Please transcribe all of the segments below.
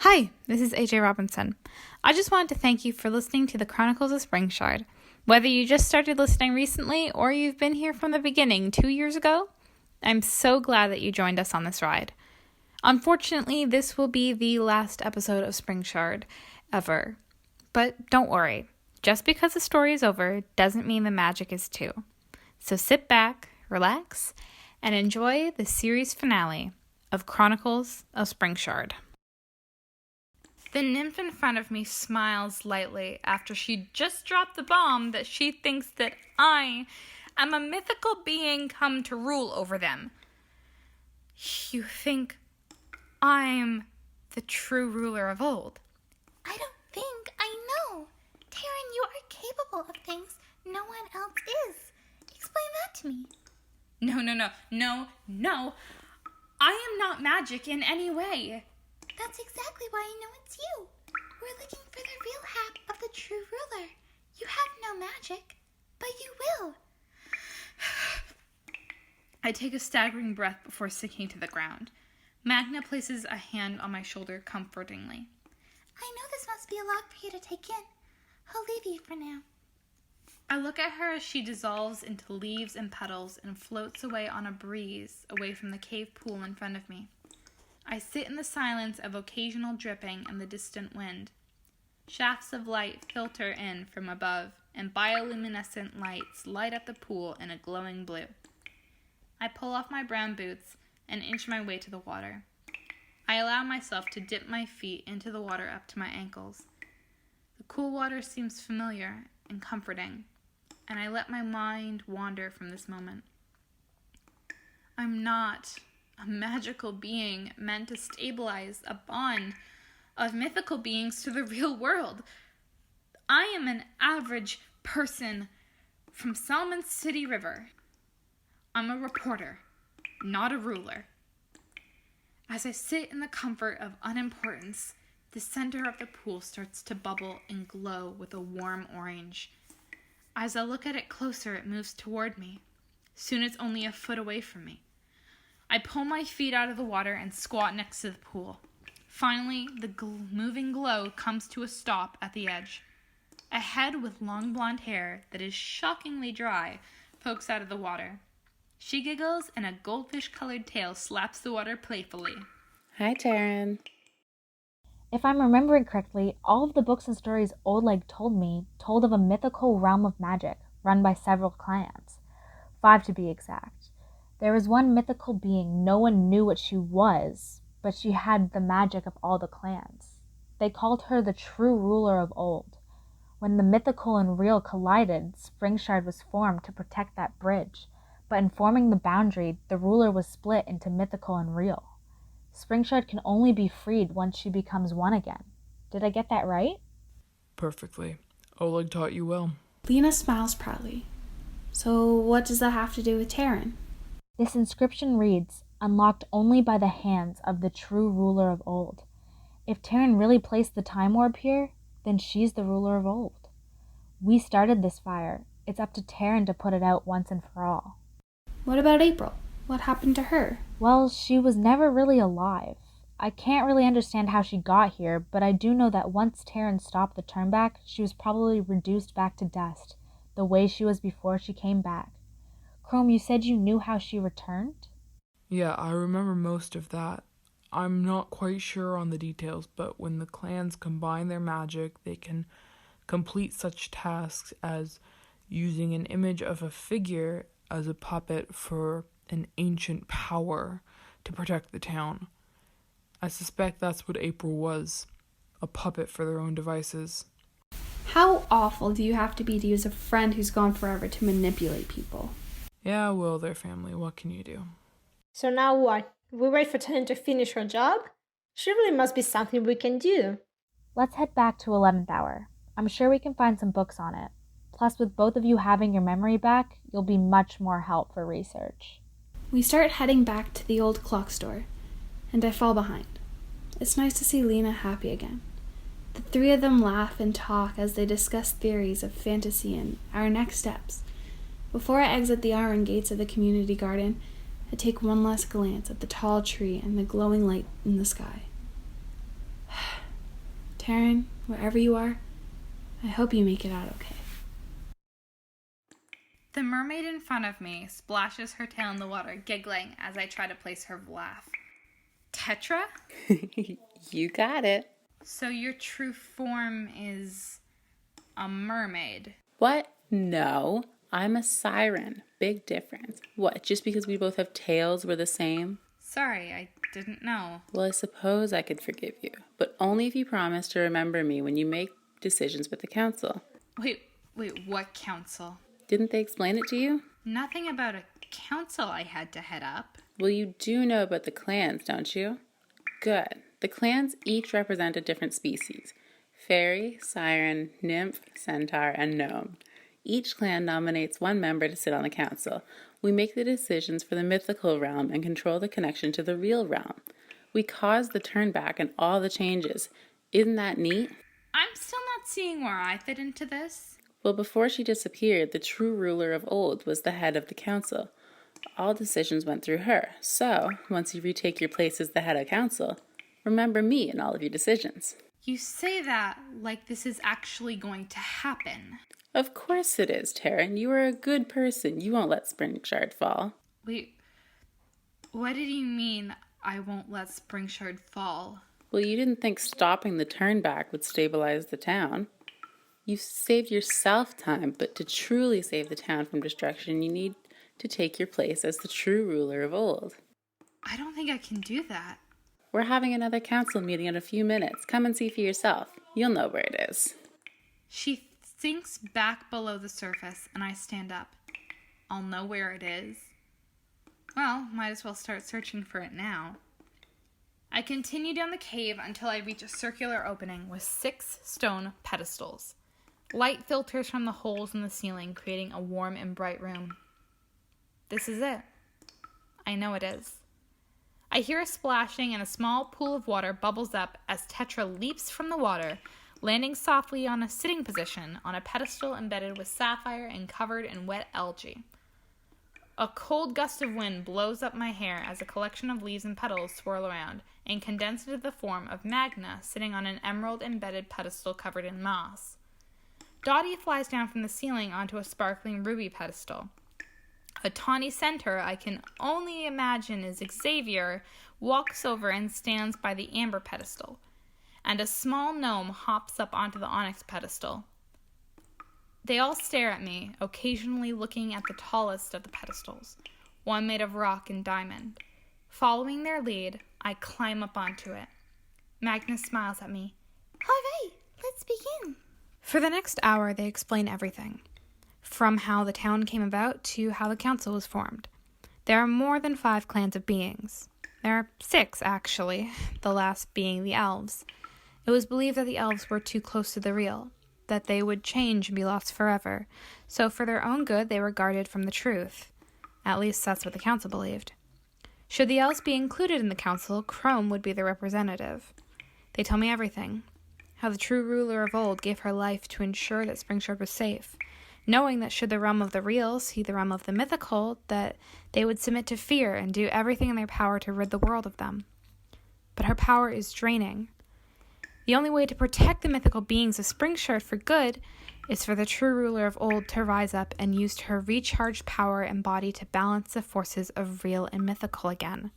Hi, this is AJ Robinson. I just wanted to thank you for listening to the Chronicles of Spring Shard. Whether you just started listening recently or you've been here from the beginning 2 years ago, I'm so glad that you joined us on this ride. Unfortunately, this will be the last episode of Spring Shard ever. But don't worry, just because the story is over doesn't mean the magic is too. So sit back, relax, and enjoy the series finale of Chronicles of Spring Shard. The nymph in front of me smiles lightly after she just dropped the bomb that she thinks that I am a mythical being come to rule over them. You think I'm the true ruler of old? I don't think I know. Taryn, you are capable of things no one else is. Explain that to me. No. I am not magic in any way. That's exactly why I know it's you. We're looking for the real hap of the true ruler. You have no magic, but you will. I take a staggering breath before sinking to the ground. Magna places a hand on my shoulder comfortingly. I know this must be a lot for you to take in. I'll leave you for now. I look at her as she dissolves into leaves and petals and floats away on a breeze away from the cave pool in front of me. I sit in the silence of occasional dripping and the distant wind. Shafts of light filter in from above, and bioluminescent lights light up the pool in a glowing blue. I pull off my brown boots and inch my way to the water. I allow myself to dip my feet into the water up to my ankles. The cool water seems familiar and comforting, and I let my mind wander from this moment. I'm not a magical being meant to stabilize a bond of mythical beings to the real world. I am an average person from Salmon City River. I'm a reporter, not a ruler. As I sit in the comfort of unimportance, the center of the pool starts to bubble and glow with a warm orange. As I look at it closer, it moves toward me. Soon it's only a foot away from me. I pull my feet out of the water and squat next to the pool. Finally, the moving glow comes to a stop at the edge. A head with long blonde hair that is shockingly dry pokes out of the water. She giggles and a goldfish-colored tail slaps the water playfully. Hi, Taryn. If I'm remembering correctly, all of the books and stories Old Leg told me told of a mythical realm of magic run by several clans. 5 to be exact. There was one mythical being no one knew what she was, but she had the magic of all the clans. They called her the true ruler of old. When the mythical and real collided, Spring Shard was formed to protect that bridge, but in forming the boundary, the ruler was split into mythical and real. Spring Shard can only be freed once she becomes one again. Did I get that right? Perfectly. Oleg taught you well. Lena smiles proudly. So what does that have to do with Taryn? This inscription reads, "Unlocked only by the hands of the true ruler of old." If Taryn really placed the time warp here, then she's the ruler of old. We started this fire. It's up to Taryn to put it out once and for all. What about April? What happened to her? Well, she was never really alive. I can't really understand how she got here, but I do know that once Taryn stopped the Turnback, she was probably reduced back to dust, the way she was before she came back. Chrome, you said you knew how she returned? Yeah, I remember most of that. I'm not quite sure on the details, but when the clans combine their magic, they can complete such tasks as using an image of a figure as a puppet for an ancient power to protect the town. I suspect that's what April was, a puppet for their own devices. How awful do you have to be to use a friend who's gone forever to manipulate people? Yeah, well, they're family. What can you do? So now what? We wait for Taryn to finish her job? Surely must be something we can do. Let's head back to 11th hour. I'm sure we can find some books on it. Plus, with both of you having your memory back, you'll be much more help for research. We start heading back to the old clock store, and I fall behind. It's nice to see Lena happy again. The three of them laugh and talk as they discuss theories of fantasy and our next steps. Before I exit the iron gates of the community garden, I take one last glance at the tall tree and the glowing light in the sky. Taryn, wherever you are, I hope you make it out okay. The mermaid in front of me splashes her tail in the water, giggling as I try to place her laugh. Tetra? You got it. So your true form is a mermaid? What? No, I'm a siren. Big difference. What, just because we both have tails we're the same? Sorry, I didn't know. Well, I suppose I could forgive you, but only if you promise to remember me when you make decisions with the council. Wait, what council? Didn't they explain it to you? Nothing about a council I had to head up. Well, you do know about the clans, don't you? Good. The clans each represent a different species. Fairy, siren, nymph, centaur, and gnome. Each clan nominates one member to sit on the council. We make the decisions for the mythical realm and control the connection to the real realm. We cause the turnback and all the changes. Isn't that neat? I'm still not seeing where I fit into this. Well, before she disappeared, the true ruler of old was the head of the council. All decisions went through her. So, once you retake your place as the head of council, remember me in all of your decisions. You say that like this is actually going to happen. Of course it is, Taryn. You are a good person. You won't let Spring Shard fall. Wait, what did you mean I won't let Spring Shard fall? Well, you didn't think stopping the turnback would stabilize the town. You saved yourself time, but to truly save the town from destruction, you need to take your place as the true ruler of old. I don't think I can do that. We're having another council meeting in a few minutes. Come and see for yourself. You'll know where it is. She sinks back below the surface, and I stand up. I'll know where it is. Well, might as well start searching for it now. I continue down the cave until I reach a circular opening with 6 stone pedestals. Light filters from the holes in the ceiling, creating a warm and bright room. This is it. I know it is. I hear a splashing and a small pool of water bubbles up as Tetra leaps from the water, landing softly on a sitting position on a pedestal embedded with sapphire and covered in wet algae. A cold gust of wind blows up my hair as a collection of leaves and petals swirl around and condense into the form of Magna sitting on an emerald-embedded pedestal covered in moss. Dottie flies down from the ceiling onto a sparkling ruby pedestal. A tawny centaur I can only imagine is Xavier walks over and stands by the amber pedestal, and a small gnome hops up onto the onyx pedestal. They all stare at me, occasionally looking at the tallest of the pedestals, one made of rock and diamond. Following their lead, I climb up onto it. Magnus smiles at me. All right, let's begin. For the next hour, they explain everything, from how the town came about to how the council was formed. There are more than 5 clans of beings. There are 6, actually, the last being the elves. It was believed that the elves were too close to the real, that they would change and be lost forever, so for their own good they were guarded from the truth. At least that's what the council believed. Should the elves be included in the council, Chrome would be their representative. They tell me everything. How the true ruler of old gave her life to ensure that Spring Shard was safe, knowing that should the realm of the real see the realm of the mythical, that they would submit to fear and do everything in their power to rid the world of them. But her power is draining. The only way to protect the mythical beings of Spring Shard for good is for the true ruler of old to rise up and use her recharged power and body to balance the forces of real and mythical again.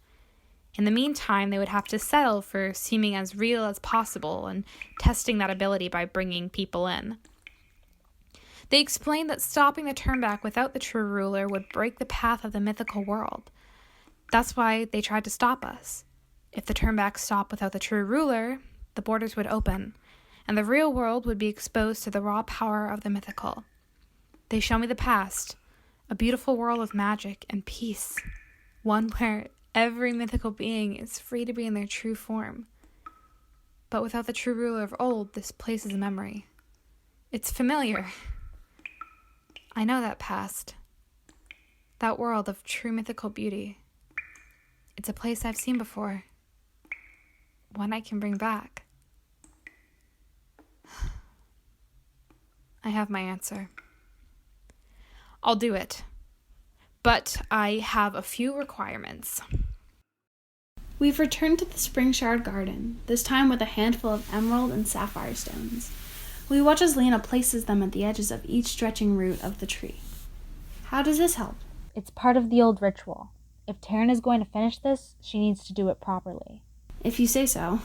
In the meantime, they would have to settle for seeming as real as possible and testing that ability by bringing people in. They explained that stopping the turnback without the true ruler would break the path of the mythical world. That's why they tried to stop us. If the turnback stopped without the true ruler, the borders would open, and the real world would be exposed to the raw power of the mythical. They show me the past, a beautiful world of magic and peace, one where every mythical being is free to be in their true form. But without the true ruler of old, this place is a memory. It's familiar. I know that past. That world of true mythical beauty. It's a place I've seen before. One I can bring back. I have my answer. I'll do it. But I have a few requirements. We've returned to the Spring Shard garden, this time with a handful of emerald and sapphire stones. We watch as Lena places them at the edges of each stretching root of the tree. How does this help? It's part of the old ritual. If Taryn is going to finish this, she needs to do it properly. If you say so.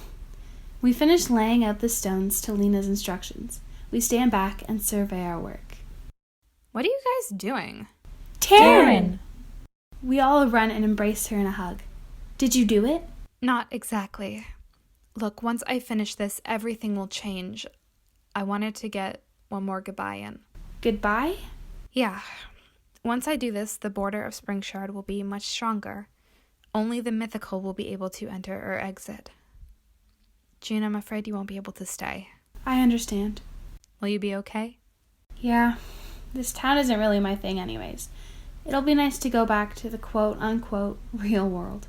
We finish laying out the stones to Lena's instructions. We stand back and survey our work. What are you guys doing? Taryn! We all run and embrace her in a hug. Did you do it? Not exactly. Look, once I finish this, everything will change. I wanted to get one more goodbye in. Goodbye? Yeah. Once I do this, the border of Spring Shard will be much stronger. Only the mythical will be able to enter or exit. June, I'm afraid you won't be able to stay. I understand. Will you be okay? Yeah, this town isn't really my thing anyways. It'll be nice to go back to the quote-unquote real world.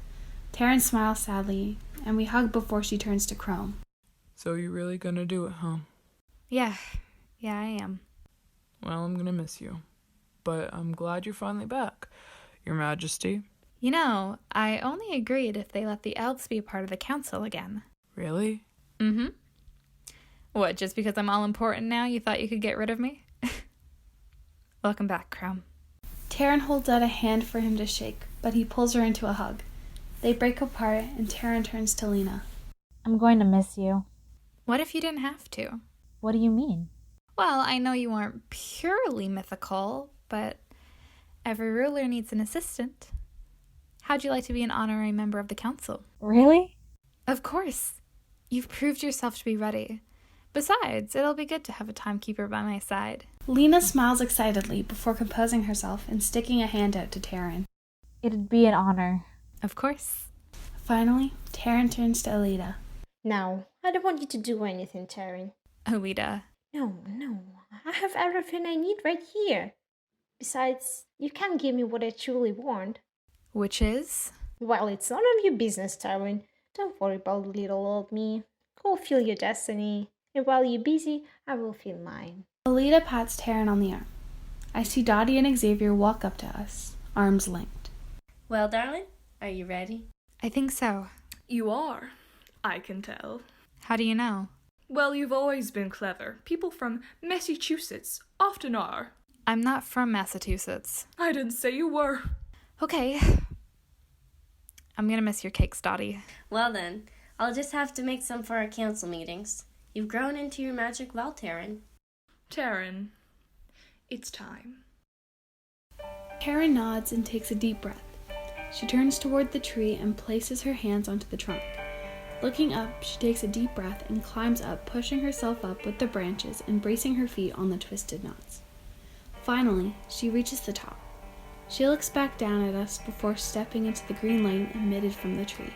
Taryn smiles sadly, and we hug before she turns to Chrome. So you're really gonna do it, huh? Yeah, I am. Well, I'm gonna miss you. But I'm glad you're finally back, Your Majesty. You know, I only agreed if they let the elves be a part of the council again. Really? Mm-hmm. What, just because I'm all important now, you thought you could get rid of me? Welcome back, Chrome. Taryn holds out a hand for him to shake, but he pulls her into a hug. They break apart, and Taryn turns to Lena. I'm going to miss you. What if you didn't have to? What do you mean? Well, I know you aren't purely mythical, but every ruler needs an assistant. How'd you like to be an honorary member of the council? Really? Of course. You've proved yourself to be ready. Besides, it'll be good to have a timekeeper by my side. Lena smiles excitedly before composing herself and sticking a hand out to Taryn. It'd be an honor. Of course. Finally, Taryn turns to Alita. Now, I don't want you to do anything, Taryn. Alita. No, I have everything I need right here. Besides, you can't give me what I truly want. Which is? Well, it's none of your business, Taryn. Don't worry about little old me. Go feel your destiny, and while you're busy, I will feel mine. Alita pats Taryn on the arm. I see Dottie and Xavier walk up to us, arms linked. Well, darling, are you ready? I think so. You are. I can tell. How do you know? Well, you've always been clever. People from Massachusetts often are. I'm not from Massachusetts. I didn't say you were. Okay. I'm gonna miss your cakes, Dottie. Well then, I'll just have to make some for our council meetings. You've grown into your magic well, Taryn. Taryn, it's time. Taryn nods and takes a deep breath. She turns toward the tree and places her hands onto the trunk. Looking up, she takes a deep breath and climbs up, pushing herself up with the branches and bracing her feet on the twisted knots. Finally, she reaches the top. She looks back down at us before stepping into the green light emitted from the tree.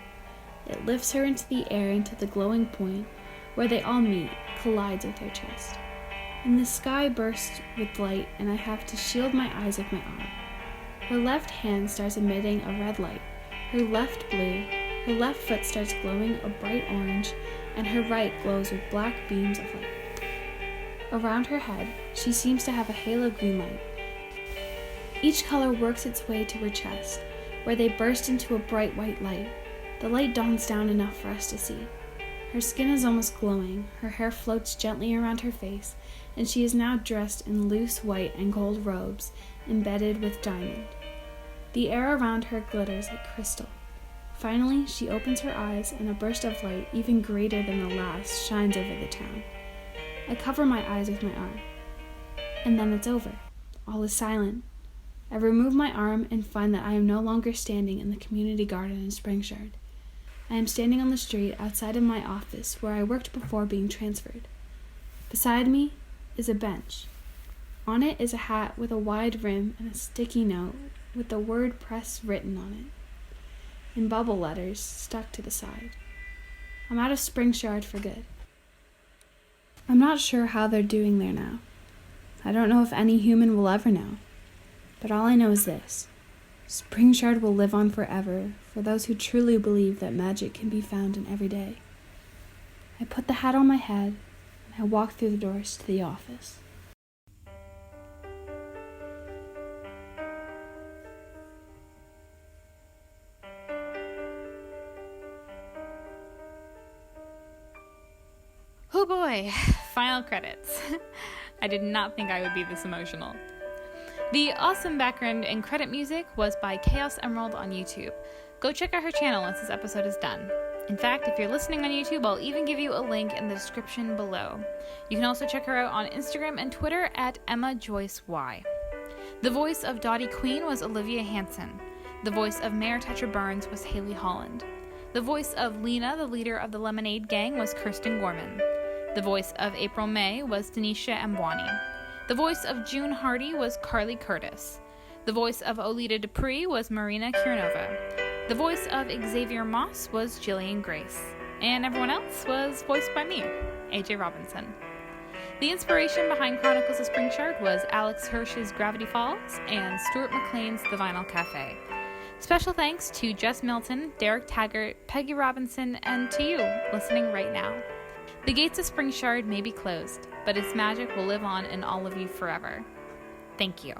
It lifts her into the air into the glowing point where they all meet, collides with her chest. And the sky bursts with light, and I have to shield my eyes with my arm. Her left hand starts emitting a red light, her left blue, her left foot starts glowing a bright orange, and her right glows with black beams of light. Around her head, she seems to have a halo green light. Each color works its way to her chest, where they burst into a bright white light. The light dawns down enough for us to see. Her skin is almost glowing, her hair floats gently around her face, and she is now dressed in loose white and gold robes, embedded with diamond. The air around her glitters like crystal. Finally, she opens her eyes, and a burst of light, even greater than the last, shines over the town. I cover my eyes with my arm. And then it's over. All is silent. I remove my arm and find that I am no longer standing in the community garden in Spring Shard. I am standing on the street outside of my office where I worked before being transferred. Beside me is a bench. On it is a hat with a wide rim and a sticky note with the word press written on it, in bubble letters stuck to the side. I'm out of Spring Shard for good. I'm not sure how they're doing there now. I don't know if any human will ever know. But all I know is this. Spring Shard will live on forever for those who truly believe that magic can be found in every day. I put the hat on my head and I walk through the doors to the office. Oh boy, final credits. I did not think I would be this emotional. The awesome background and credit music was by Chaos Emerald on YouTube. Go check out her channel once this episode is done. In fact, if you're listening on YouTube, I'll even give you a link in the description below. You can also check her out on Instagram and Twitter at EmmaJoyceY. The voice of Dottie Queen was Olivia Hanson. The voice of Mayor Tetra Burns was Haley Holland. The voice of Lena, the leader of the Lemonade Gang, was Kirsten Gorman. The voice of April May was Denisha Mbwani. The voice of June Hardy was Carly Curtis. The voice of Olita Dupree was Marina Kiranova. The voice of Xavier Moss was Jillian Grace. And everyone else was voiced by me, AJ Robinson. The inspiration behind Chronicles of Spring Shard was Alex Hirsch's Gravity Falls and Stuart McLean's The Vinyl Cafe. Special thanks to Jess Milton, Derek Taggart, Peggy Robinson, and to you, listening right now. The gates of Spring Shard may be closed, but its magic will live on in all of you forever. Thank you.